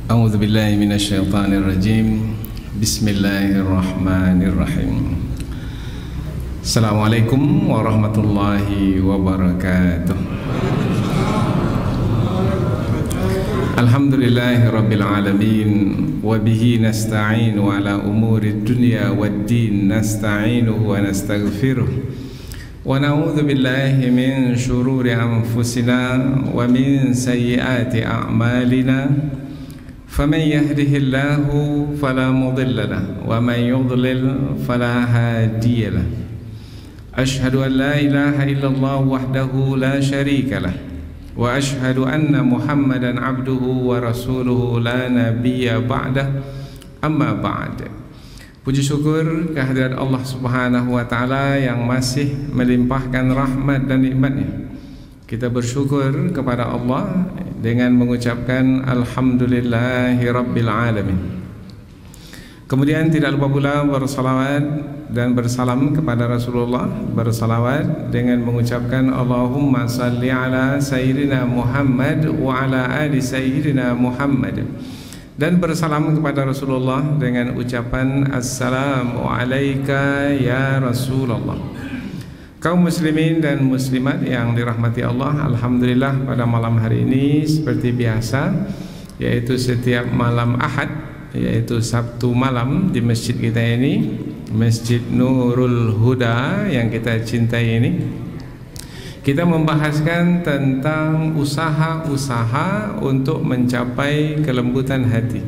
A'udzu billahi minasyaitonir rajim. Bismillahirrahmanirrahim. Assalamualaikum warahmatullahi wabarakatuh. Alhamdulillahi rabbil alamin wa bihi nasta'in wa ala umuri dunya waddin nasta'inuhu wa nastaghfiruh wa na'udzu billahi min shururi anfusina wa min sayyiati a'malina faman yahdihillahu fala mudilla lahu wa man yudlil fala hadiya lahu. Ashhadu an la ilaha illallah wahdahu la syarika lah wa ashhadu anna Muhammadan abduhu wa rasuluhu la nabiyya ba'dah. Amma ba'd. Puji syukur kehadirat Allah Subhanahu wa taala yang masih melimpahkan rahmat dan nikmatnya. Kita bersyukur kepada Allah dengan mengucapkan alhamdulillahi rabbil alamin. Kemudian tidak lupa pula bersalawat dan bersalam kepada Rasulullah, bersalawat dengan mengucapkan Allahumma salli ala sayyidina Muhammad wa ala ali sayyidina Muhammad, dan bersalam kepada Rasulullah dengan ucapan assalamu alayka ya Rasulullah. Kaum muslimin dan muslimat yang dirahmati Allah, alhamdulillah pada malam hari ini seperti biasa, yaitu setiap malam Ahad, yaitu Sabtu malam di masjid kita ini, Masjid Nurul Huda yang kita cintai ini, kita membahaskan tentang usaha-usaha untuk mencapai kelembutan hati.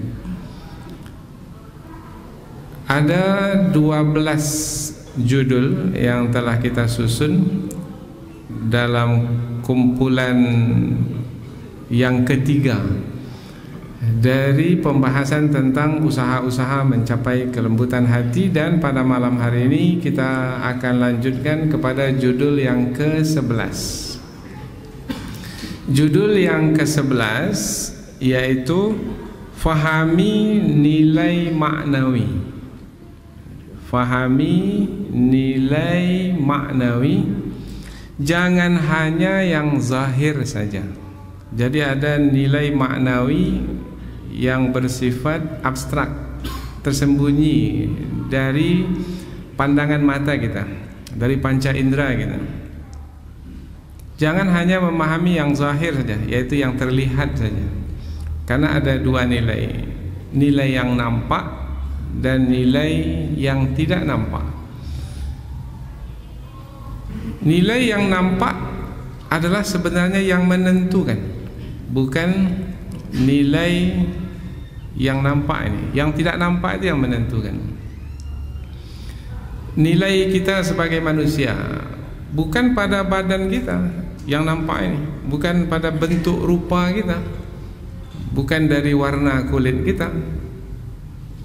Ada 12 judul yang telah kita susun dalam kumpulan yang ketiga dari pembahasan tentang usaha-usaha mencapai kelembutan hati, dan pada malam hari ini kita akan lanjutkan kepada judul yang ke-11. Judul yang ke-11 yaitu fahami nilai maknawi. Fahami nilai maknawi, jangan hanya yang zahir saja. Jadi ada nilai maknawi yang bersifat abstrak, tersembunyi dari pandangan mata kita, dari panca indera kita. Jangan hanya memahami yang zahir saja, yaitu yang terlihat saja. Karena ada dua nilai, nilai yang nampak dan nilai yang tidak nampak. Nilai yang nampak adalah sebenarnya yang menentukan, bukan nilai yang nampak ini. Yang tidak nampak itu yang menentukan. Nilai kita sebagai manusia bukan pada badan kita yang nampak ini, bukan pada bentuk rupa kita, bukan dari warna kulit kita,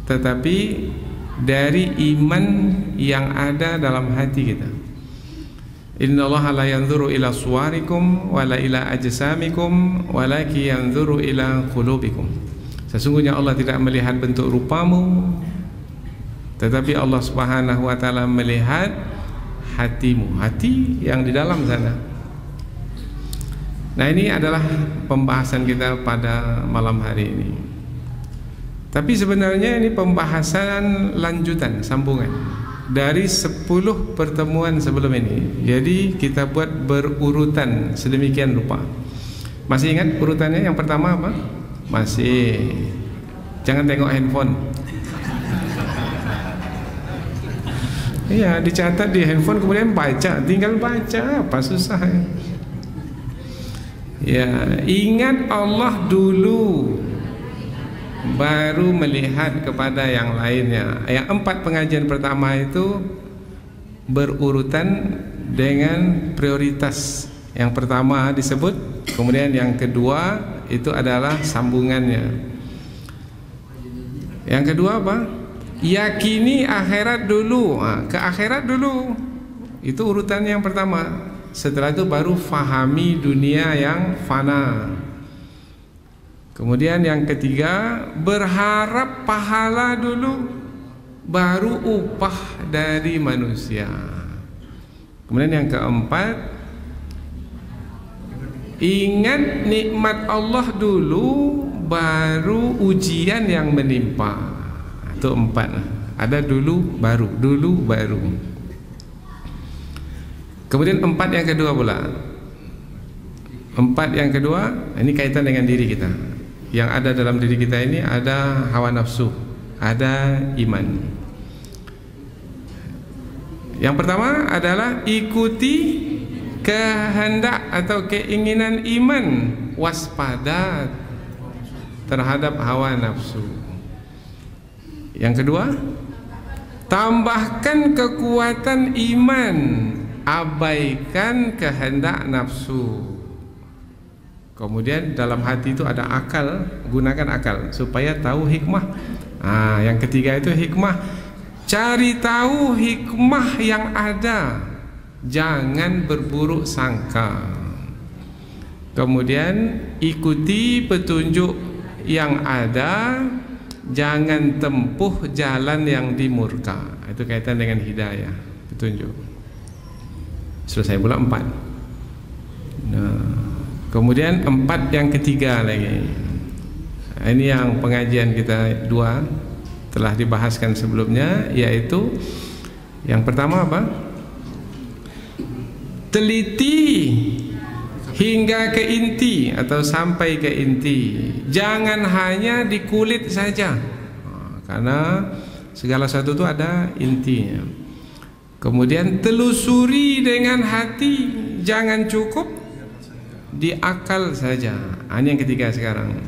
tetapi dari iman yang ada dalam hati kita. Innallaha la yanzuru ila suwarikum wala ila ajsamikum walakin yanzuru ila qulubikum. Sesungguhnya Allah tidak melihat bentuk rupamu, tetapi Allah Subhanahu wa taala melihat hatimu, hati yang di dalam sana. Nah, ini adalah pembahasan kita pada malam hari ini. Tapi sebenarnya ini pembahasan lanjutan, sambungan dari 10 pertemuan sebelum ini. Jadi kita buat berurutan sedemikian rupa. Masih ingat urutannya? Yang pertama apa? Masih. Jangan tengok handphone. Iya, dicatat di handphone kemudian baca, tinggal baca, apa susah ya? Ya, ingat Allah dulu, baru melihat kepada yang lainnya. Yang 4 pengajian pertama itu berurutan dengan prioritas. Yang pertama disebut, kemudian yang kedua itu adalah sambungannya. Yang kedua apa? Yakini akhirat dulu. Ke akhirat dulu. Itu urutan yang pertama. Setelah itu baru fahami dunia yang fana. Kemudian yang ketiga, berharap pahala dulu, baru upah dari manusia. Kemudian yang keempat, ingat nikmat Allah dulu, baru ujian yang menimpa. Itu 4. Ada dulu, baru. Dulu, baru. Kemudian 4 yang kedua pula. 4 yang kedua, ini kaitan dengan diri kita. Yang ada dalam diri kita ini ada hawa nafsu, ada iman. Yang pertama adalah ikuti kehendak atau keinginan iman, waspada terhadap hawa nafsu. Yang kedua, tambahkan kekuatan iman, abaikan kehendak nafsu. Kemudian dalam hati itu ada akal, gunakan akal supaya tahu hikmah. Yang ketiga itu hikmah, cari tahu hikmah yang ada, jangan berburuk sangka. Kemudian ikuti petunjuk yang ada, jangan tempuh jalan yang dimurka. Itu kaitan dengan hidayah, petunjuk. Selesai pula 4. Kemudian 4 yang ketiga lagi. Ini yang pengajian kita 2 telah dibahaskan sebelumnya, yaitu yang pertama apa? Teliti hingga ke inti atau sampai ke inti. Jangan hanya di kulit saja, karena segala sesuatu itu ada intinya. Kemudian telusuri dengan hati, jangan cukup di akal saja. Ini yang ketiga sekarang.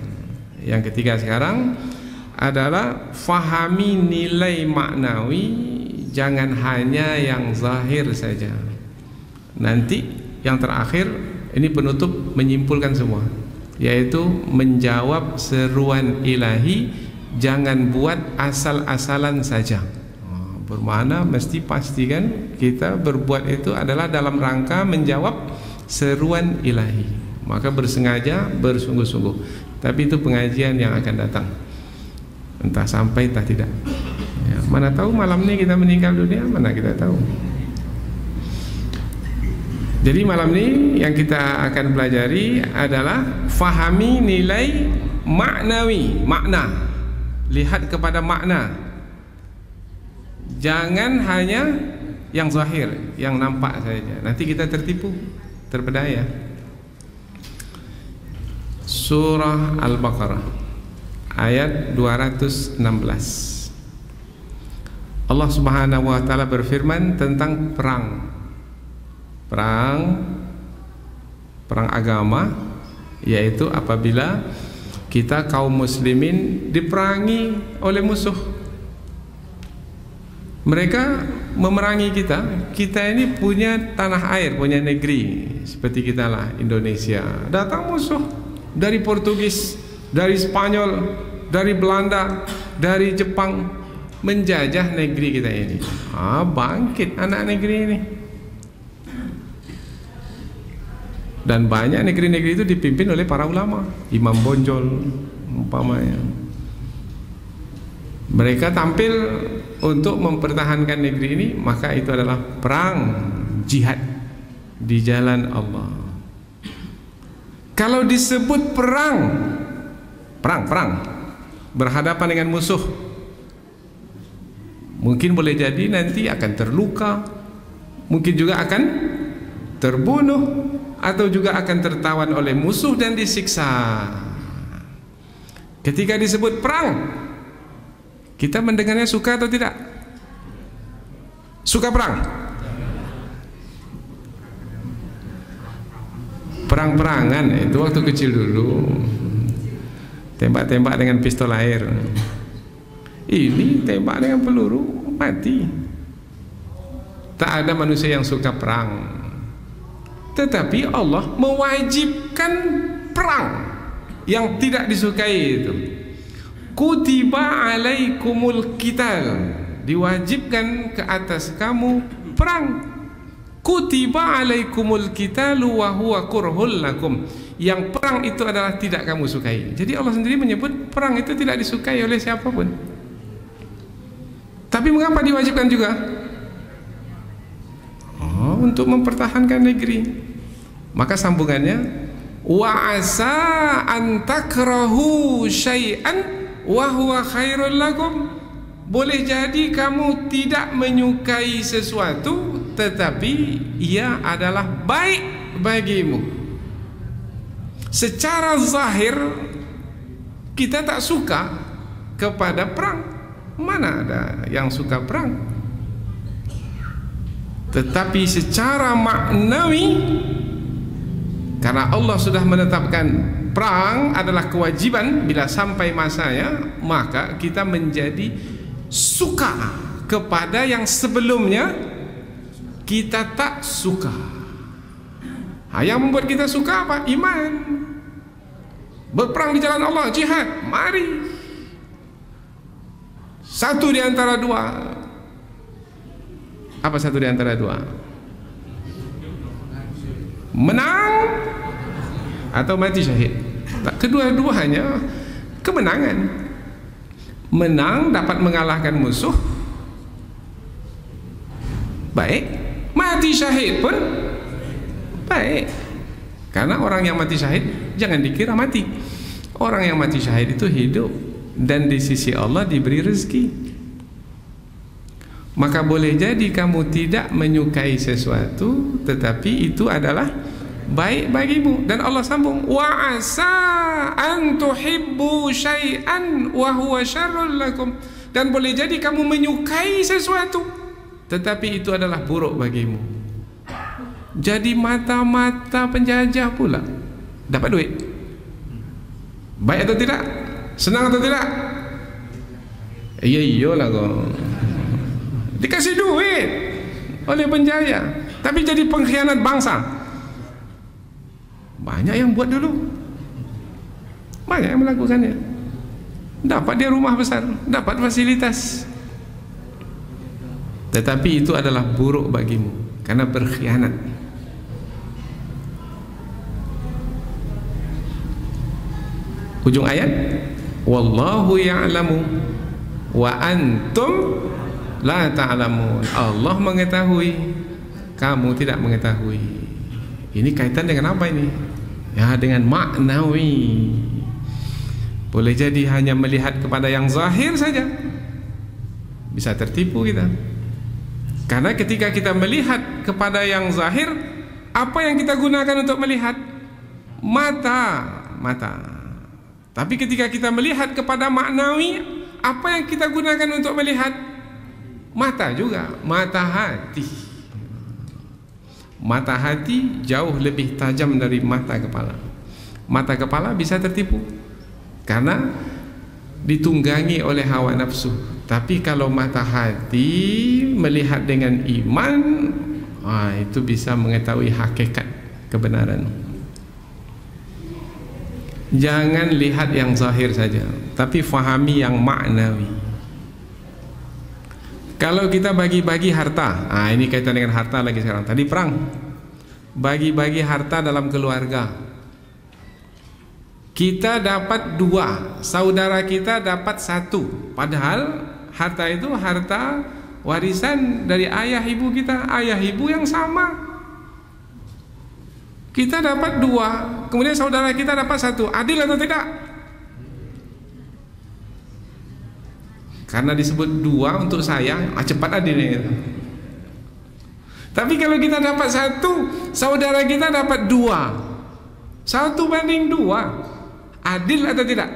Yang ketiga sekarang adalah fahami nilai maknawi, jangan hanya yang zahir saja. Nanti yang terakhir ini penutup menyimpulkan semua, yaitu menjawab seruan ilahi, jangan buat asal-asalan saja. Bermakna mesti pastikan kita berbuat itu adalah dalam rangka menjawab seruan ilahi, maka bersengaja, bersungguh-sungguh. Tapi itu pengajian yang akan datang, entah sampai entah tidak ya, mana tahu malam ini kita meninggal dunia, mana kita tahu. Jadi malam ini yang kita akan pelajari adalah fahami nilai maknawi, makna. Lihat kepada makna, jangan hanya yang zahir, yang nampak saja. Nanti kita tertipu, terpedaya. Surah Al-Baqarah ayat 216. Allah Subhanahu wa taala berfirman tentang perang agama, yaitu apabila kita kaum muslimin diperangi oleh musuh. Mereka memerangi kita. Kita ini punya tanah air, punya negeri, seperti kita lah, Indonesia. Datang musuh dari Portugis, dari Spanyol, dari Belanda, dari Jepang, menjajah negeri kita ini. Bangkit anak negeri ini. Dan banyak negeri-negeri itu dipimpin oleh para ulama, Imam Bonjol umpamanya. Mereka tampil untuk mempertahankan negeri ini, maka itu adalah perang, jihad di jalan Allah. Kalau disebut perang berhadapan dengan musuh, mungkin boleh jadi nanti akan terluka, mungkin juga akan terbunuh, atau juga akan tertawan oleh musuh dan disiksa. Ketika disebut perang, kita mendengarnya suka atau tidak? Suka perang? Perang-perangan itu waktu kecil dulu, tembak-tembak dengan pistol air. Ini tembak dengan peluru, mati. Tak ada manusia yang suka perang. Tetapi Allah mewajibkan perang yang tidak disukai itu. Kutiba alaikumul qital, diwajibkan ke atas kamu perang. Kutiba alaikumul qitalu wa huwa kurhul lakum, yang perang itu adalah tidak kamu sukai. Jadi Allah sendiri menyebut perang itu tidak disukai oleh siapapun. Tapi mengapa diwajibkan juga? Untuk mempertahankan negeri. Maka sambungannya wa asa an takrahu syai'an wa huwa khairul lakum. Boleh jadi kamu tidak menyukai sesuatu, tetapi ia adalah baik bagimu. Secara zahir kita tak suka kepada perang. Mana ada yang suka perang? Tetapi secara maknawi, karena Allah sudah menetapkan perang adalah kewajiban bila sampai masanya, maka kita menjadi suka kepada yang sebelumnya kita tak suka. Yang membuat kita suka apa? Iman. Berperang di jalan Allah, jihad, mari. Satu di antara dua. Apa satu di antara dua? Menang atau mati syahid? Kedua-duanya kemenangan. Menang dapat mengalahkan musuh, baik. Mati syahid pun baik. Karena orang yang mati syahid jangan dikira mati. Orang yang mati syahid itu hidup dan di sisi Allah diberi rezeki. Maka boleh jadi kamu tidak menyukai sesuatu, tetapi itu adalah baik bagimu. Dan Allah sambung, wa asa an tuhibbu syai'an wa huwa syarrul lakum. Dan boleh jadi kamu menyukai sesuatu, tetapi itu adalah buruk bagimu. Jadi mata-mata penjajah pula dapat duit. Baik atau tidak? Senang atau tidak? Iyalah kau. Dikasih duit oleh penjajah, tapi jadi pengkhianat bangsa. Banyak yang buat dulu, banyak yang melakukannya. Dapat dia rumah besar, dapat fasilitas, tetapi itu adalah buruk bagimu karena berkhianat. Ujung ayat, wallahu ya'lamu wa antum la ta'lamun. Allah mengetahui, kamu tidak mengetahui. Ini kaitan dengan apa ini? Ya, dengan maknawi. Boleh jadi hanya melihat kepada yang zahir saja, bisa tertipu kita. Karena ketika kita melihat kepada yang zahir, apa yang kita gunakan untuk melihat? Mata. Tapi ketika kita melihat kepada maknawi, apa yang kita gunakan untuk melihat? Mata juga, mata hati. Mata hati jauh lebih tajam dari mata kepala. Mata kepala bisa tertipu karena ditunggangi oleh hawa nafsu. Tapi kalau mata hati melihat dengan iman, itu bisa mengetahui hakikat kebenaran. Jangan lihat yang zahir saja, tapi fahami yang maknawi. Kalau kita bagi-bagi harta, ini kaitan dengan harta lagi sekarang. Tadi perang, bagi-bagi harta dalam keluarga. Kita dapat 2, saudara kita dapat 1. Padahal harta itu harta warisan dari ayah ibu kita, ayah ibu yang sama. Kita dapat 2, kemudian saudara kita dapat 1. Adil atau tidak? Karena disebut 2 untuk saya, cepat adilnya itu. Tapi kalau kita dapat 1, saudara kita dapat 2, 1/2, adil atau tidak?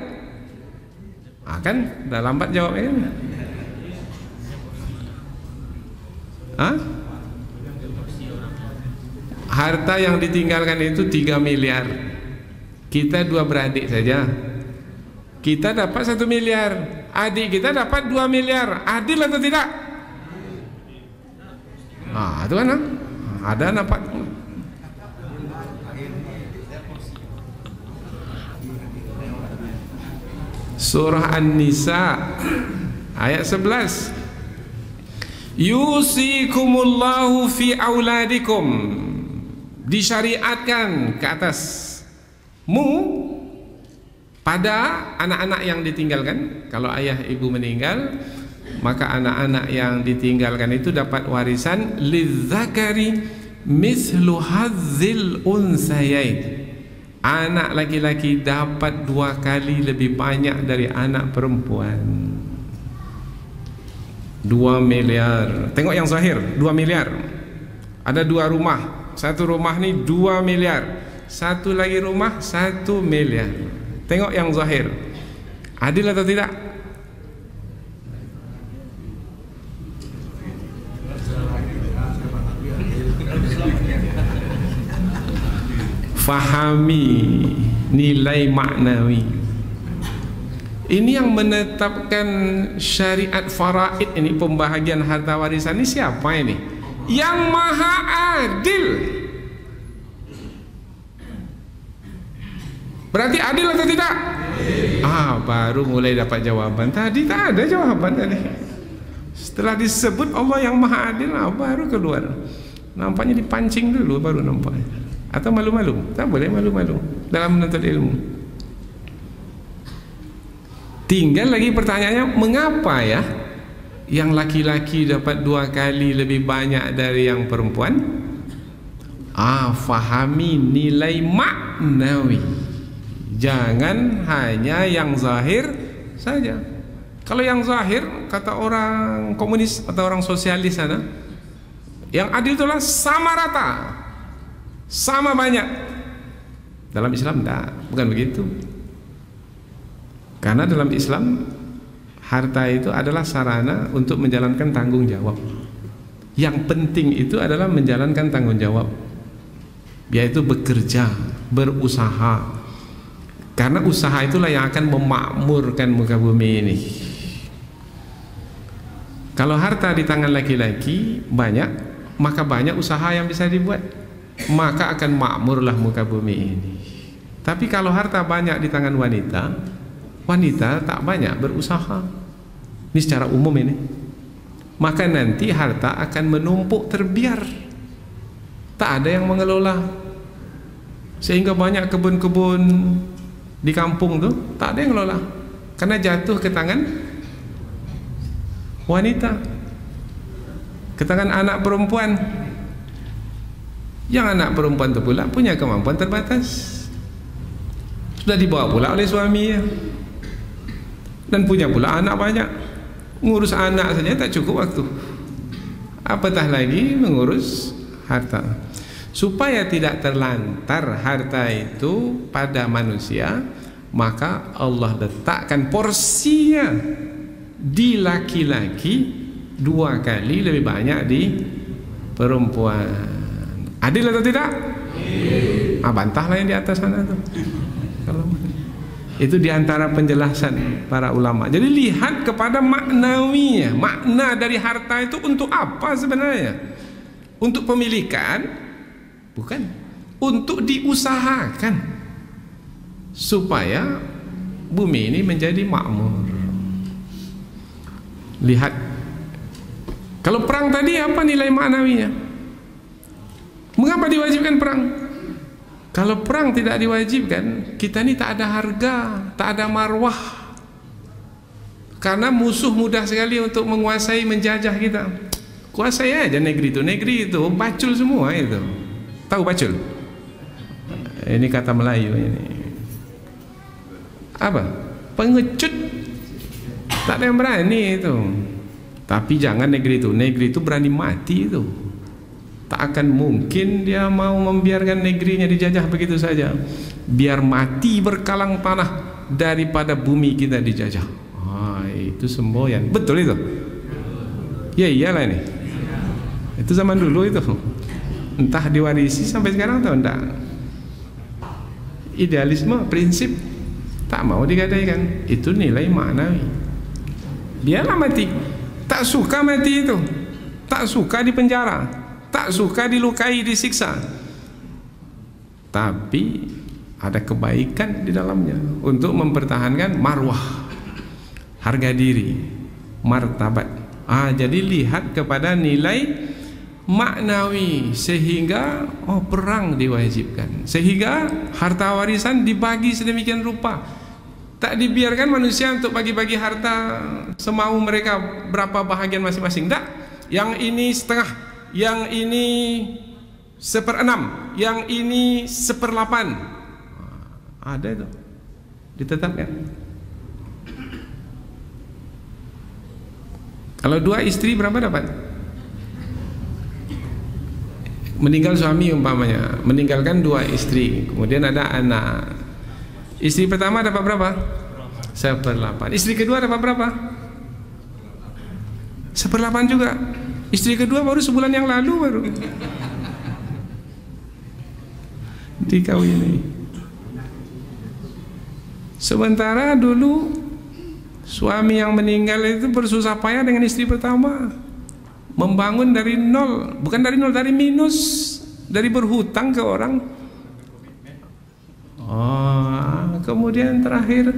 Kan udah lambat jawabnya. Harta yang ditinggalkan itu 3 miliar. Kita 2 beradik saja, kita dapat 1 miliar. Adik kita dapat 2 miliar. Adil atau tidak? Itu kan ada nampak. Surah An-Nisa ayat 11. Yusikumullahu fi auladikum. Disyariatkan ke atasmu pada anak-anak yang ditinggalkan. Kalau ayah ibu meninggal, maka anak-anak yang ditinggalkan itu dapat warisan lizzakari mislu hazzil unsayain. anak laki-laki dapat 2 kali lebih banyak dari anak perempuan. 2 miliar. Tengok yang zahir, 2 miliar. Ada 2 rumah. Satu rumah ni 2 miliar. Satu lagi rumah 1 miliar. Tengok yang zahir. Adil atau tidak? Fahami nilai maknawi. Ini yang menetapkan syariat faraid ini, pembahagian harta warisan ini siapa ini? Yang maha adil. Berarti adil atau tidak? Baru mulai dapat jawaban. Tadi tak ada jawaban tadi. Setelah disebut Allah yang maha adil, baru keluar. Nampaknya dipancing dulu baru nampak. Atau malu-malu? Tak boleh malu-malu dalam menuntut ilmu. Tinggal lagi pertanyaannya, mengapa ya yang laki-laki dapat 2 kali lebih banyak dari yang perempuan? Fahami nilai maknawi. Jangan hanya yang zahir saja. Kalau yang zahir, kata orang komunis atau orang sosialis sana, yang adil itulah sama rata, sama banyak. Dalam Islam tidak, bukan begitu. Karena dalam Islam harta itu adalah sarana untuk menjalankan tanggung jawab. Yang penting itu adalah menjalankan tanggung jawab, yaitu bekerja, berusaha. Karena usaha itulah yang akan memakmurkan muka bumi ini. Kalau harta di tangan laki-laki banyak, maka banyak usaha yang bisa dibuat, maka akan makmurlah muka bumi ini. Tapi kalau harta banyak di tangan wanita, wanita tak banyak berusaha. Ini secara umum ini. Maka nanti harta akan menumpuk terbiar. Tak ada yang mengelola. Sehingga banyak kebun-kebun di kampung tuh tak ada yang mengelola. Karena jatuh ke tangan wanita, ke tangan anak perempuan. Yang anak perempuan itu pula punya kemampuan terbatas. Sudah dibawa pula oleh suaminya. Dan punya pula anak banyak. Ngurus anak saja tak cukup waktu, apatah lagi mengurus harta. Supaya tidak terlantar harta itu pada manusia, maka Allah letakkan porsinya di laki-laki 2 kali lebih banyak di perempuan. Adil atau tidak? Bantahlah yang di atas sana tuh. Itu diantara penjelasan para ulama. Jadi lihat kepada maknawinya. Makna dari harta itu untuk apa sebenarnya? Untuk pemilikan? Bukan. Untuk diusahakan supaya bumi ini menjadi makmur. Lihat, kalau perang tadi apa nilai maknawinya? Mengapa diwajibkan perang? Kalau perang tidak diwajibkan, kita ini tak ada harga, tak ada marwah. Karena musuh mudah sekali untuk menguasai, menjajah kita. Kuasai aja negeri itu bacul semua itu. Tahu bacul? Ini kata Melayu ini. Apa? Pengecut. Tak ada yang berani itu. Tapi jangan negeri itu berani mati itu. Tak akan mungkin dia mau membiarkan negerinya dijajah begitu saja. Biar mati berkalang tanah daripada bumi kita dijajah. Itu semboyan. Betul itu? Ya iyalah ini. Itu zaman dulu itu. Entah diwarisi sampai sekarang atau enggak. Idealisme, prinsip tak mau digadaikan. Itu nilai maknawi. Biarlah mati. Tak suka mati itu. Tak suka dipenjara. Tak suka dilukai, disiksa. Tapi ada kebaikan di dalamnya untuk mempertahankan marwah, harga diri, martabat. Jadi lihat kepada nilai maknawi sehingga perang diwajibkan, sehingga harta warisan dibagi sedemikian rupa. Tak dibiarkan manusia untuk bagi-bagi harta semau mereka berapa bahagian masing-masing. Tak, yang ini setengah, yang ini 1/6, yang ini 1/8. Ada itu ditetapkan. Kalau 2 istri berapa dapat? Meninggal suami umpamanya, meninggalkan 2 istri, kemudian ada anak. Istri pertama dapat berapa? 1/8. Istri kedua dapat berapa? 1/8 juga. Istri kedua baru sebulan yang lalu baru dikawini. Sementara dulu suami yang meninggal itu bersusah payah dengan istri pertama, membangun dari nol, bukan dari nol, dari minus, dari berhutang ke orang. Kemudian terakhir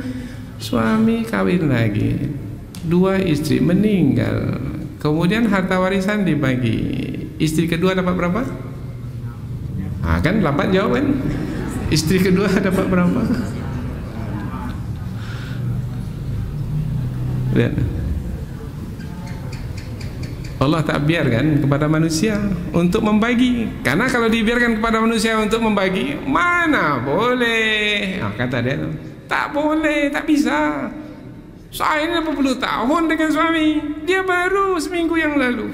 suami kawin lagi, 2 istri meninggal, kemudian harta warisan dibagi. Istri kedua dapat berapa? Kan 8 jawaban. Istri kedua dapat berapa? Lihat. Allah tak biarkan kepada manusia untuk membagi, karena kalau dibiarkan kepada manusia untuk membagi, mana boleh. Kata dia, tak boleh, tak bisa. Saya ini 80 tahun dengan suami, dia baru seminggu yang lalu.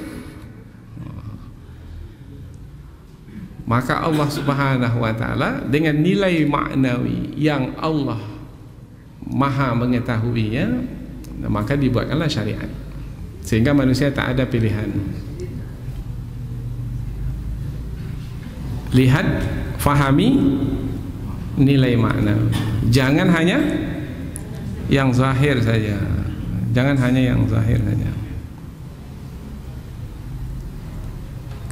Maka Allah Subhanahu wa ta'ala dengan nilai maknawi yang Allah maha mengetahuinya, maka dibuatkanlah syariat, sehingga manusia tak ada pilihan. Lihat, fahami nilai makna. Jangan hanya yang zahir saja. Jangan hanya yang zahir saja.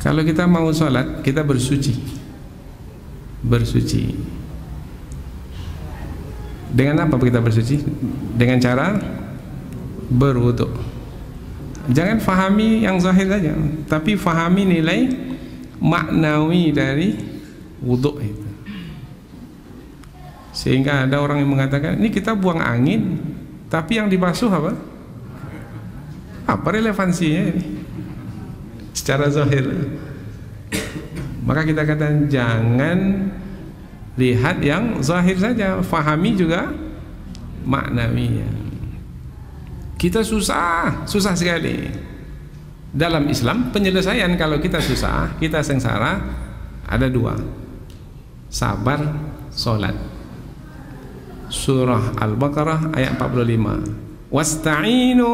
Kalau kita mau sholat, kita bersuci. Bersuci. Dengan apa kita bersuci? Dengan cara berwudu. Jangan fahami yang zahir saja, tapi fahami nilai maknawi dari wudu itu. Sehingga ada orang yang mengatakan, ini kita buang angin, tapi yang dibasuh apa? Apa relevansinya ini? Secara zahir. Maka kita katakan jangan lihat yang zahir saja, fahami juga maknawinya. Kita susah sekali. Dalam Islam penyelesaian kalau kita susah, kita sengsara, ada 2. Sabar, sholat. Surah Al-Baqarah ayat 45. Wasta'inu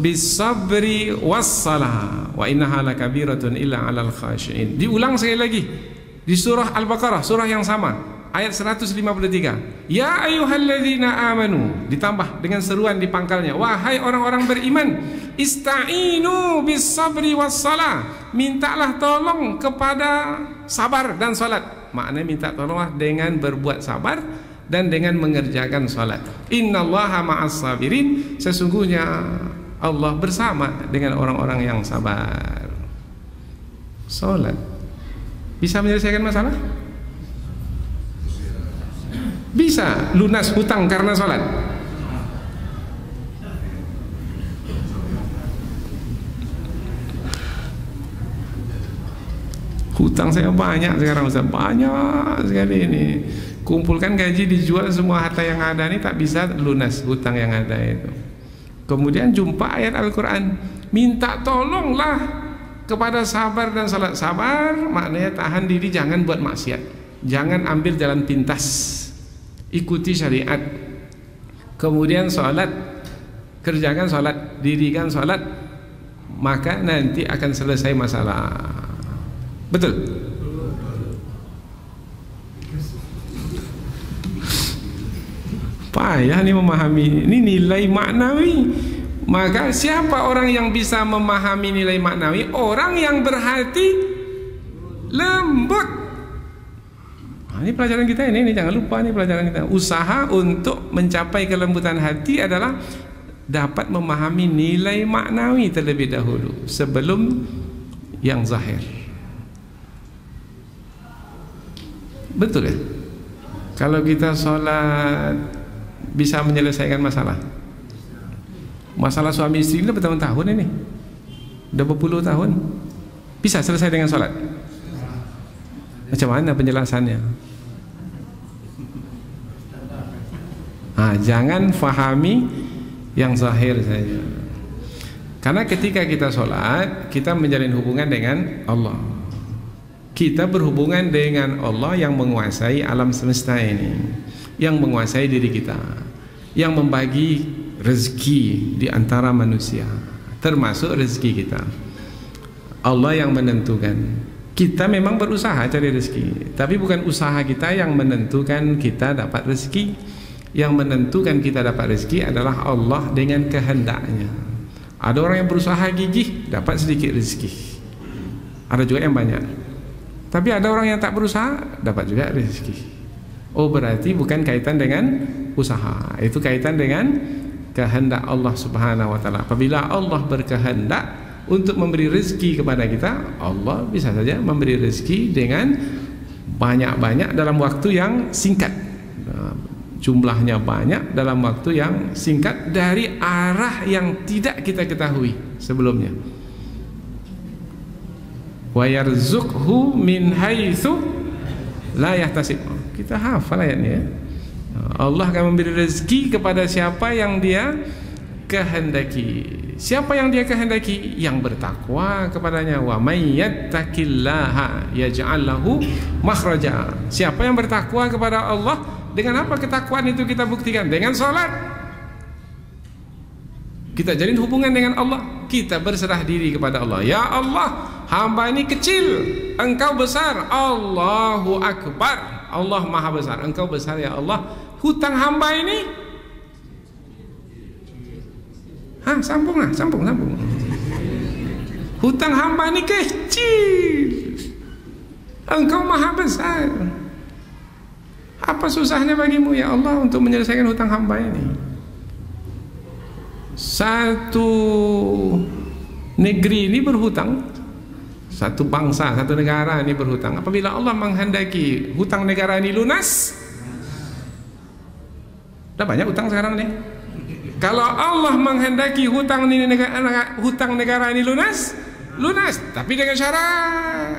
bis-sabri was-salah wa innaha lakabiratun illa 'alal khashi'in. Diulang sekali lagi di surah Al-Baqarah, surah yang sama, ayat 153. Ya ayyuhalladzina amanu, ditambah dengan seruan di pangkalnya, wahai orang-orang beriman, ista'inu bis-sabri was-salah, mintalah tolong kepada sabar dan salat. Maknanya minta tolonglah dengan berbuat sabar dan dengan mengerjakan salat. Innallaha ma'as sabirin, sesungguhnya Allah bersama dengan orang-orang yang sabar. Salat bisa menyelesaikan masalah? Bisa lunas hutang karena salat. Hutang saya banyak sekarang, Ustaz, banyak sekali ini. Kumpulkan gaji, dijual semua harta yang ada ini, tak bisa lunas hutang yang ada itu. Kemudian jumpa ayat Al-Quran, minta tolonglah kepada sabar dan salat. Sabar maknanya tahan diri, jangan buat maksiat, jangan ambil jalan pintas, ikuti syariat. Kemudian salat, kerjakan salat, dirikan salat, maka nanti akan selesai masalah. Betul? Payah nih memahami ini nilai maknawi. Maka siapa orang yang bisa memahami nilai maknawi? Orang yang berhati lembut. Ini pelajaran kita ini jangan lupa, ini pelajaran kita. Usaha untuk mencapai kelembutan hati adalah dapat memahami nilai maknawi terlebih dahulu sebelum yang zahir. Betul ya? Kalau kita sholat bisa menyelesaikan masalah. Masalah suami istri ini bertahun-tahun ini, udah berpuluh tahun, bisa selesai dengan sholat. Macam mana penjelasannya? Jangan fahami yang zahir saja. Karena ketika kita sholat, kita menjalin hubungan dengan Allah. Kita berhubungan dengan Allah yang menguasai alam semesta ini, yang menguasai diri kita, yang membagi rezeki di antara manusia, termasuk rezeki kita. Allah yang menentukan. Kita memang berusaha cari rezeki, tapi bukan usaha kita yang menentukan kita dapat rezeki. Yang menentukan kita dapat rezeki adalah Allah dengan kehendaknya. Ada orang yang berusaha gigih dapat sedikit rezeki, ada juga yang banyak. Tapi ada orang yang tak berusaha dapat juga rezeki. Berarti bukan kaitan dengan usaha, itu kaitan dengan kehendak Allah Subhanahu wa taala. Apabila Allah berkehendak untuk memberi rezeki kepada kita, Allah bisa saja memberi rezeki dengan banyak-banyak dalam waktu yang singkat. Jumlahnya banyak dalam waktu yang singkat dari arah yang tidak kita ketahui sebelumnya. Wa yarzuqhu min haitsu la yahtasib. Kita hafal ayatnya. Allah akan memberi rezeki kepada siapa yang Dia kehendaki. Siapa yang Dia kehendaki? Yang bertakwa kepadanya. Wa may yattaqillaha yaj'al lahu makhraja. Siapa yang bertakwa kepada Allah? Dengan apa ketakwaan itu kita buktikan? Dengan salat. Kita jalin hubungan dengan Allah. Kita berserah diri kepada Allah. Ya Allah, hamba ini kecil, Engkau besar. Allahu Akbar. Allah Maha Besar. Engkau besar ya Allah. Hutang hamba ini, sambung. Hutang hamba ini kecil, Engkau Maha Besar. Apa susahnya bagimu ya Allah untuk menyelesaikan hutang hamba ini? Satu negeri ini berhutang, satu bangsa, satu negara ini berhutang. Apabila Allah menghendaki hutang negara ini lunas, udah banyak hutang sekarang nih. Kalau Allah menghendaki hutang negara ini lunas, tapi dengan syarat.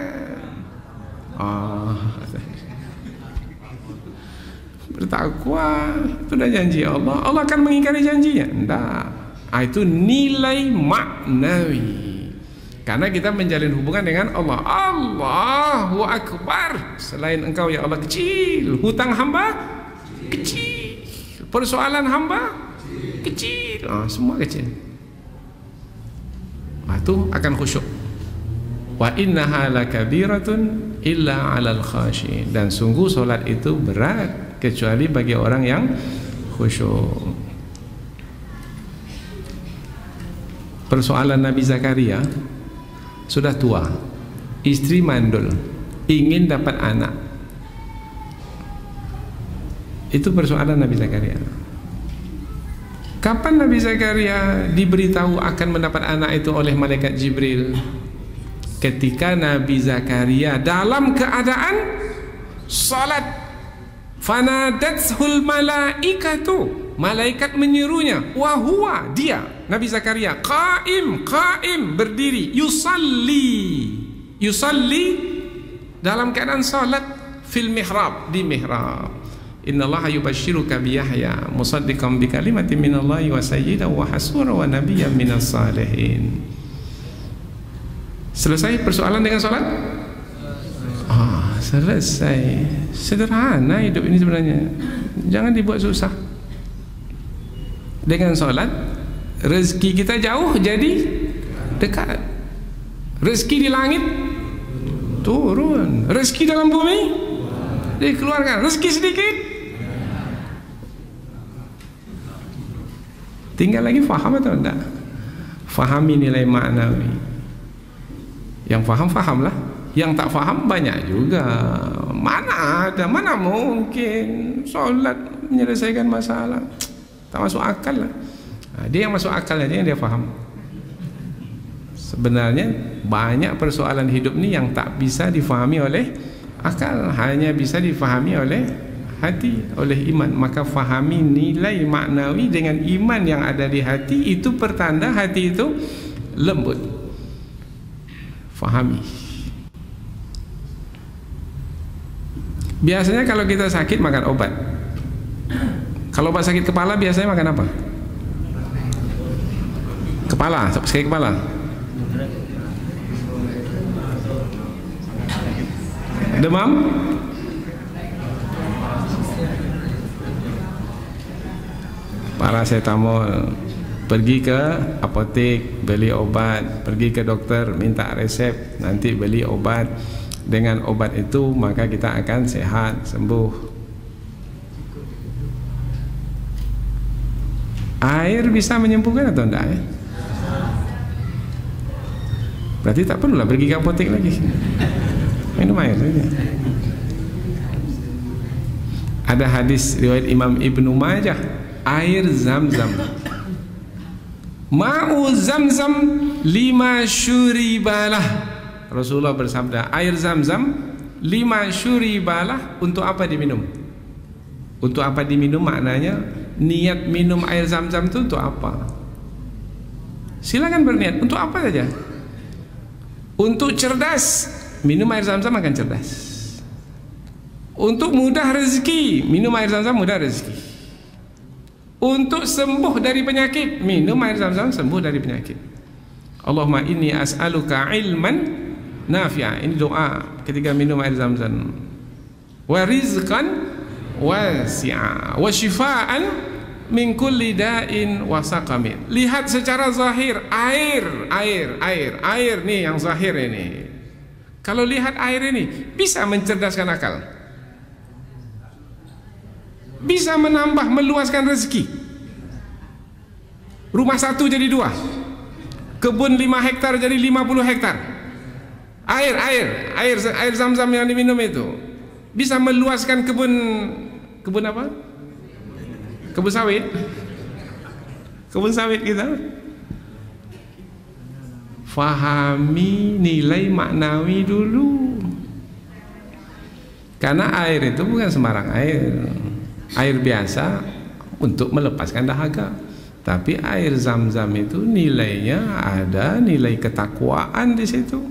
Bertakwa itu udah janji Allah. Allah akan mengingkari janjinya? Enggak. Itu nilai maknawi. Karena kita menjalin hubungan dengan Allah. Allahu Akbar. Selain Engkau ya Allah kecil. Hutang hamba kecil. Persoalan hamba kecil. Semua kecil. Itu akan khusyuk. Wa innaha lakabiratun illa 'alal khashiin. Dan sungguh solat itu berat kecuali bagi orang yang khusyuk. Persoalan Nabi Zakaria, sudah tua, istri mandul, ingin dapat anak. Itu persoalan Nabi Zakaria. Kapan Nabi Zakaria diberitahu akan mendapat anak itu oleh malaikat Jibril? Ketika Nabi Zakaria dalam keadaan salat. Fanadathul malaikatu, malaikat menyerunya, wa huwa, dia Nabi Zakaria qaim berdiri, yusalli dalam keadaan salat, fil mihrab, di mihrab. Innallaha yubashshiruka bi Yahya musaddiqan bi kalimatin minallahi wa sayyidan wa hasura wa nabiyyan minas salihin. Selesai persoalan dengan salat? Selesai. Sederhana hidup ini sebenarnya. Jangan dibuat susah. Dengan sholat, rezeki kita jauh jadi dekat. Rezeki di langit turun. Rezeki dalam bumi dikeluarkan. Rezeki sedikit, tinggal lagi faham atau enggak. Fahami nilai maknawi. Yang faham-fahamlah. Yang tak faham banyak juga. Mana mungkin sholat menyelesaikan masalah. Tak masuk akal lah. Dia yang masuk akal aja yang dia faham. Sebenarnya banyak persoalan hidup ni yang tak bisa difahami oleh akal, hanya bisa difahami oleh hati, oleh iman. Maka fahami nilai maknawi dengan iman yang ada di hati. Itu pertanda hati itu lembut. Fahami. Biasanya kalau kita sakit makan obat, Kalau obat sakit kepala biasanya makan apa? Kepala, sakit kepala. Demam? Paracetamol. Pergi ke apotek, beli obat. Pergi ke dokter, minta resep, nanti beli obat. Dengan obat itu maka kita akan sehat, sembuh. Air bisa menyembuhkan atau enggak ya? Berarti tak perlulah pergi ke apotek lagi. Minum air saja. Ada hadis riwayat Imam Ibnu Majah, air Zam-Zam. Ma'u Zam-Zam lima syuribalah. Rasulullah bersabda, air Zam-Zam 5 syuribalah. Untuk apa diminum? Untuk apa diminum maknanya niat minum air Zam-Zam itu untuk apa? Silakan berniat untuk apa saja. Untuk cerdas, minum air Zam-Zam akan cerdas. Untuk mudah rezeki, minum air Zam-Zam mudah rezeki. Untuk sembuh dari penyakit, minum air Zam-Zam sembuh dari penyakit. Allahumma inni as'aluka ilman nafi'a. Ini doa ketika minum air Zam-Zam. Wa rizqan wasi'a wa shifaan min kulli da'in wa saqamin. Lihat secara zahir, air nih yang zahir ini. Kalau lihat air ini bisa mencerdaskan akal, bisa menambah, meluaskan rezeki. Rumah 1 jadi 2, kebun 5 hektar jadi 50 hektar. Air Zam-Zam yang diminum itu bisa meluaskan kebun apa? Kebun sawit. Kebun sawit kita. Fahami nilai maknawi dulu. Karena air itu bukan sembarang air. Air biasa untuk melepaskan dahaga. Tapi air Zam-Zam itu nilainya ada nilai ketakwaan di situ.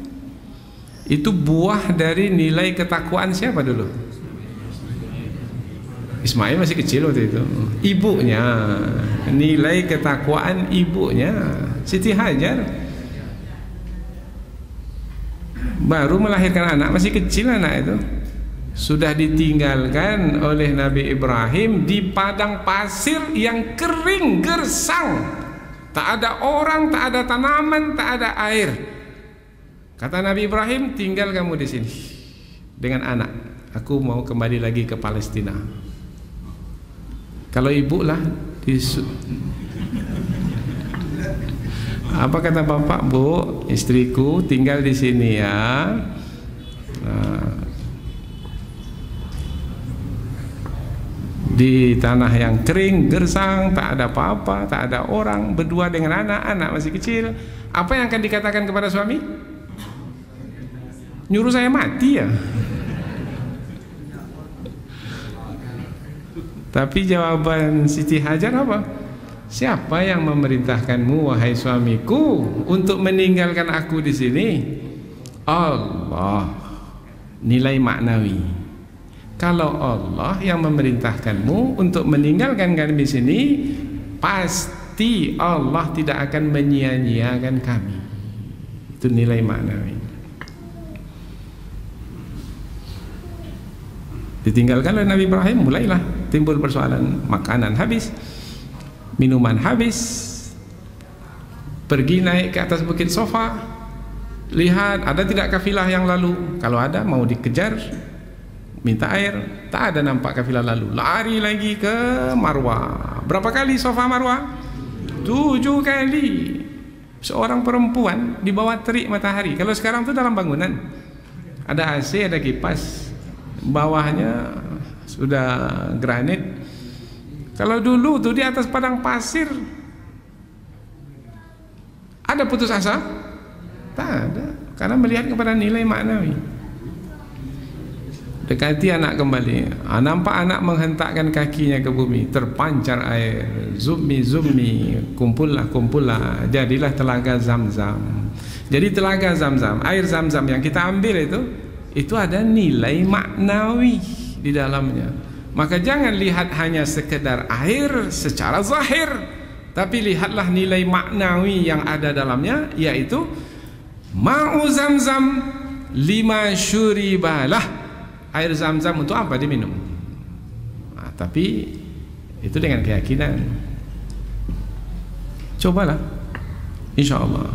Itu buah dari nilai ketakwaan siapa dulu? Ismail masih kecil waktu itu. Ibunya, nilai ketakwaan ibunya Siti Hajar. Baru melahirkan anak, masih kecil anak itu. Sudah ditinggalkan oleh Nabi Ibrahim di padang pasir yang kering gersang. Tak ada orang, tak ada tanaman, tak ada air. Kata Nabi Ibrahim, tinggal kamu di sini dengan anak. Aku mau kembali lagi ke Palestina. Kalau ibu lah apa kata bapak? Bu, istriku tinggal di sini ya. Di tanah yang kering, gersang, tak ada apa-apa, tak ada orang, berdua dengan anak masih kecil. Apa yang akan dikatakan kepada suami? Nyuruh saya mati ya? Tapi jawaban Siti Hajar apa? Siapa yang memerintahkanmu wahai suamiku untuk meninggalkan aku di sini? Allah. Nilai maknawi. Kalau Allah yang memerintahkanmu untuk meninggalkan kami di sini, pasti Allah tidak akan menyia-nyiakan kami. Itu nilai maknawi. Ditinggalkan oleh Nabi Ibrahim, mulailah timbul persoalan. Makanan habis, minuman habis. Pergi naik ke atas bukit Sofa, lihat ada tidak kafilah yang lalu. Kalau ada, mau dikejar, minta air, tak ada nampak kafilah lalu. Lari lagi ke Marwah. Berapa kali Sofa Marwah? 7 kali. Seorang perempuan di bawah terik matahari. Kalau sekarang itu dalam bangunan, ada AC, ada kipas, bawahnya sudah granit. Kalau dulu tuh di atas padang pasir, ada putus asa? Tak ada, karena melihat kepada nilai maknawi. Dekati anak kembali, nampak anak menghentakkan kakinya ke bumi, terpancar air, zummi, kumpullah, jadilah telaga Zam-Zam. Jadi telaga Zam-Zam, air Zam-Zam yang kita ambil itu ada nilai maknawi di dalamnya. Maka jangan lihat hanya sekedar air secara zahir, tapi lihatlah nilai maknawi yang ada dalamnya, yaitu ma'u zamzam lima syuribalah. Air zam-zam untuk apa diminum? Tapi itu dengan keyakinan. Cobalah, insya Allah.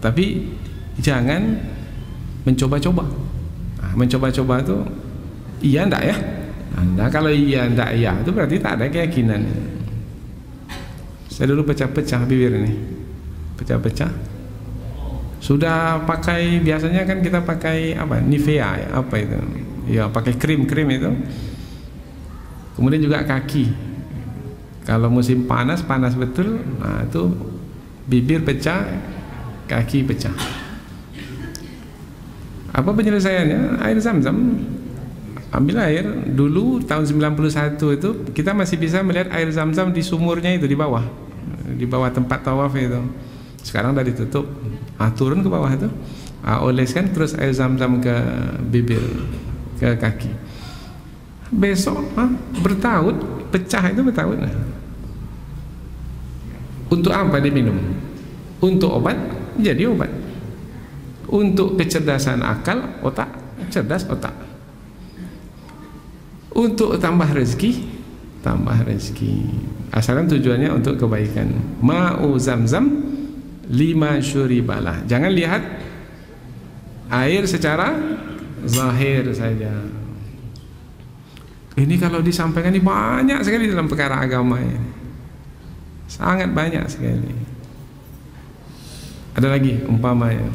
Tapi jangan mencoba-coba. Mencoba-coba itu iya ndak ya? Nah, kalau iya ndak iya itu berarti tak ada keyakinan. Saya dulu pecah-pecah bibir ini, pecah-pecah. Sudah pakai, biasanya kan kita pakai apa? Nivea ya, apa itu? Ya pakai krim-krim itu. Kemudian juga kaki. Kalau musim panas, panas betul, nah itu bibir pecah, kaki pecah. Apa penyelesaiannya? Air zam-zam. Ambil air. Dulu tahun 91 itu kita masih bisa melihat air zam-zam di sumurnya itu di bawah tempat tawaf itu. Sekarang udah ditutup. Turun ke bawah itu, oleskan terus air zam-zam ke bibir, ke kaki. Besok bertaut, pecah itu bertaut. Untuk apa diminum? Untuk obat, jadi obat. Untuk kecerdasan akal, otak, cerdas otak. Untuk tambah rezeki, asalkan tujuannya untuk kebaikan. Ma'u zamzam lima syuribalah. Jangan lihat air secara zahir saja. Ini kalau disampaikan ini banyak sekali dalam perkara agama ini. Sangat banyak sekali. Ada lagi umpamanya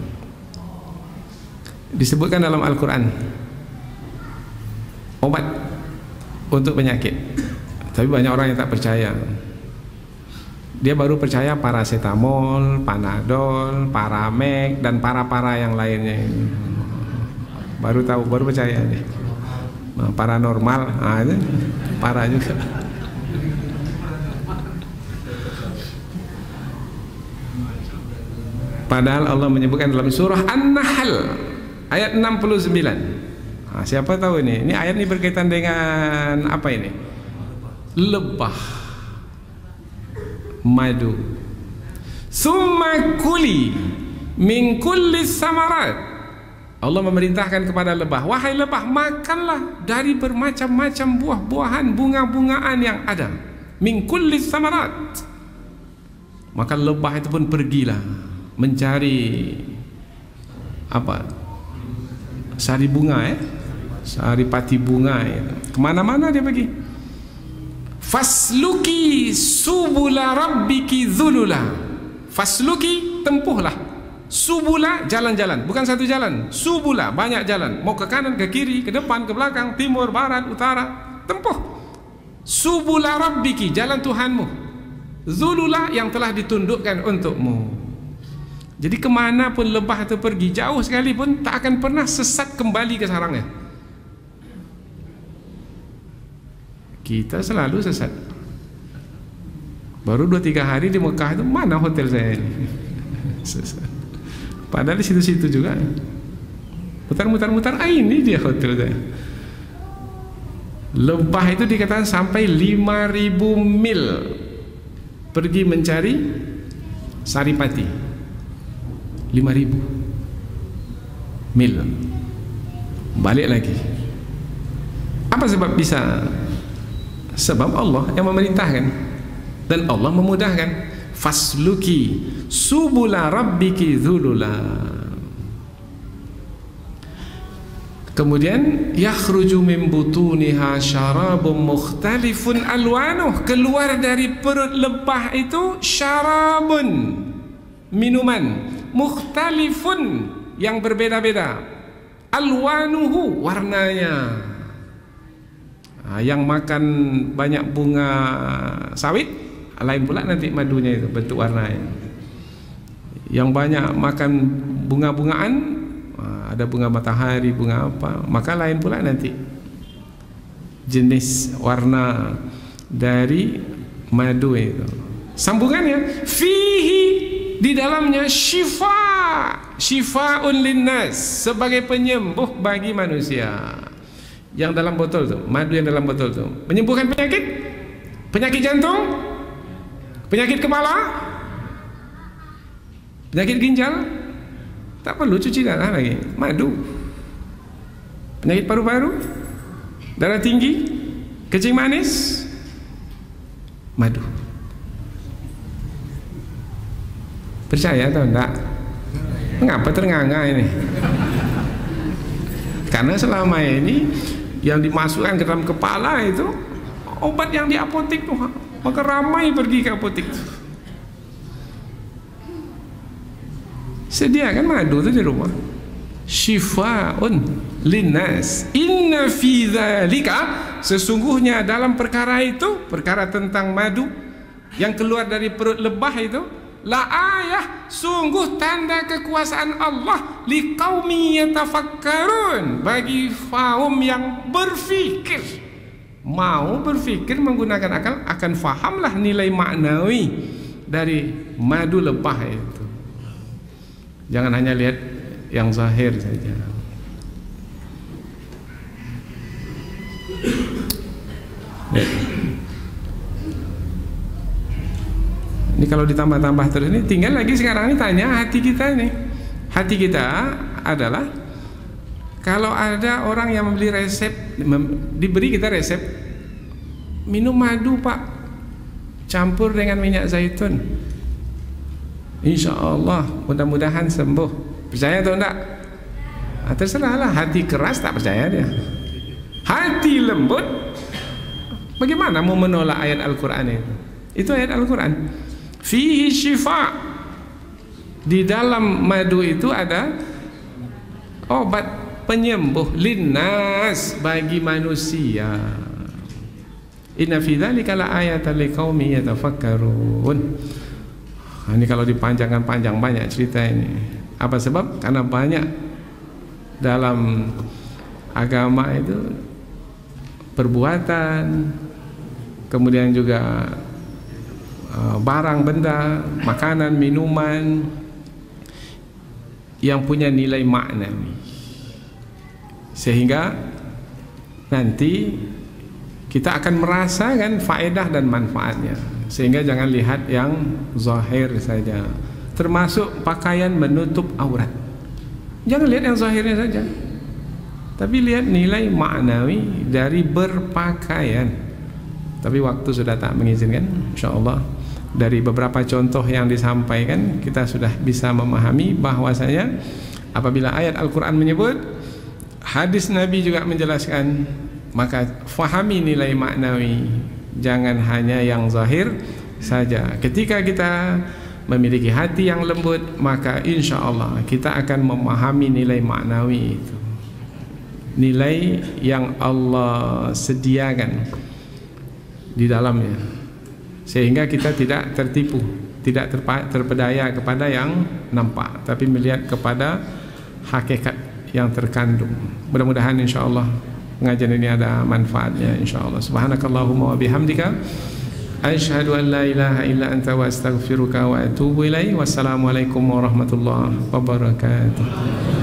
disebutkan dalam Al-Quran obat untuk penyakit, tapi banyak orang yang tak percaya. Dia baru percaya paracetamol, panadol, paramek, dan para yang lainnya. Baru tahu, baru percaya deh. Paranormal, itu parah juga. Padahal Allah menyebutkan dalam surah An-Nahl ayat 69. Siapa tahu ini? Ini ayat ini berkaitan dengan apa ini? Lebah, madu. Summa kuli min kulli samarat. Allah memerintahkan kepada lebah, wahai lebah, makanlah dari bermacam-macam buah-buahan, bunga-bungaan yang ada. Min kulli samarat. Maka lebah itu pun pergilah mencari apa? Sari bunga ya, sari pati bunga ya. Kemana-mana dia pergi. Fasluki subula rabbiki dzulula. Fasluki, tempuhlah. Subula, jalan-jalan, bukan satu jalan. Subula, banyak jalan. Mau ke kanan, ke kiri, ke depan, ke belakang, timur, barat, utara. Tempuh. Subula rabbiki, jalan Tuhanmu. Dzulula, yang telah ditundukkan untukmu. Jadi kemanapun lebah itu pergi, jauh sekalipun tak akan pernah sesat kembali ke sarangnya. Kita selalu sesat. Baru 2-3 hari di Mekah itu, mana hotel saya ini? Sesat. Padahal di situ-situ juga. Mutar-mutar, ini dia hotel saya. Lebah itu dikatakan sampai 5.000 mil pergi mencari saripati. 5.000 mil balik lagi. Apa sebab bisa? Sebab Allah yang memerintahkan dan Allah memudahkan. Fasluki subula rabbiki dzulula. Kemudian yakhruju min butuniha syarabun mukhtalifun alwanuh. Keluar dari perut lebah itu syarabun, minuman, mukhtalifun, yang berbeda-beda, alwanuhu, warnanya. Yang makan banyak bunga sawit, lain pula nanti madunya itu bentuk warnanya. Yang banyak makan bunga-bungaan, ada bunga matahari, bunga apa, maka lain pula nanti jenis warna dari madu itu. Sambungannya, fihi, di dalamnya syifaa'un linnas, sebagai penyembuh bagi manusia. Yang dalam botol tuh, madu yang dalam botol tuh menyembuhkan penyakit? Penyakit jantung? Penyakit kepala? Penyakit ginjal? Tak perlu cuci darah lagi, madu. Penyakit paru-paru? Darah tinggi? Kencing manis? Madu. Percaya atau enggak? Mengapa ternganga ini? Karena selama ini yang dimasukkan ke dalam kepala itu obat yang di apotek tuh, maka ramai pergi ke apotek tuh. Sediakan madu tuh di rumah. Shifaun linnas. Inna fi dzalika, sesungguhnya dalam perkara itu, perkara tentang madu yang keluar dari perut lebah itu, la ayah, sungguh tanda kekuasaan Allah, liqaumi yatafakkarun, bagi kaum yang berfikir. Mau berfikir menggunakan akal, akan fahamlah nilai maknawi dari madu lebah itu. Jangan hanya lihat yang zahir saja. Ini kalau ditambah-tambah terus ini, tinggal lagi sekarang ini tanya hati kita ini. Hati kita adalah, kalau ada orang yang membeli resep, diberi kita resep, minum madu pak, campur dengan minyak zaitun, insya Allah mudah-mudahan sembuh. Percaya atau enggak? Nah, terserahlah. Hati keras tak percaya dia. Hati lembut, bagaimana mau menolak ayat Al-Quran itu? Itu ayat Al-Quran. Fihi syifa, di dalam madu itu ada obat penyembuh, linnas, bagi manusia. Inna fi dzalika la ayatan liqaumin yatafakkarun. Ini kalau dipanjangkan panjang banyak cerita ini. Apa sebab? Karena banyak dalam agama itu perbuatan, kemudian juga barang benda, makanan, minuman yang punya nilai maknawi, sehingga nanti kita akan merasakan faedah dan manfaatnya. Sehingga jangan lihat yang zahir saja, termasuk pakaian menutup aurat. Jangan lihat yang zahirnya saja, tapi lihat nilai maknawi dari berpakaian. Tapi waktu sudah tak mengizinkan. InsyaAllah dari beberapa contoh yang disampaikan, kita sudah bisa memahami bahwasanya apabila ayat Al-Quran menyebut, hadis Nabi juga menjelaskan, maka fahami nilai maknawi, jangan hanya yang zahir saja. Ketika kita memiliki hati yang lembut, maka insya Allah kita akan memahami nilai maknawi itu, nilai yang Allah sediakan di dalamnya, sehingga kita tidak tertipu, tidak terpedaya kepada yang nampak, tapi melihat kepada hakikat yang terkandung. Mudah-mudahan insya Allah pengajian ini ada manfaatnya insya Allah. Subhanakallahumma wa bihamdika, asyhadu an la ilaha illa anta wa astaghfiruka wa atubu ilaik. Wassalamualaikum warahmatullahi wabarakatuh.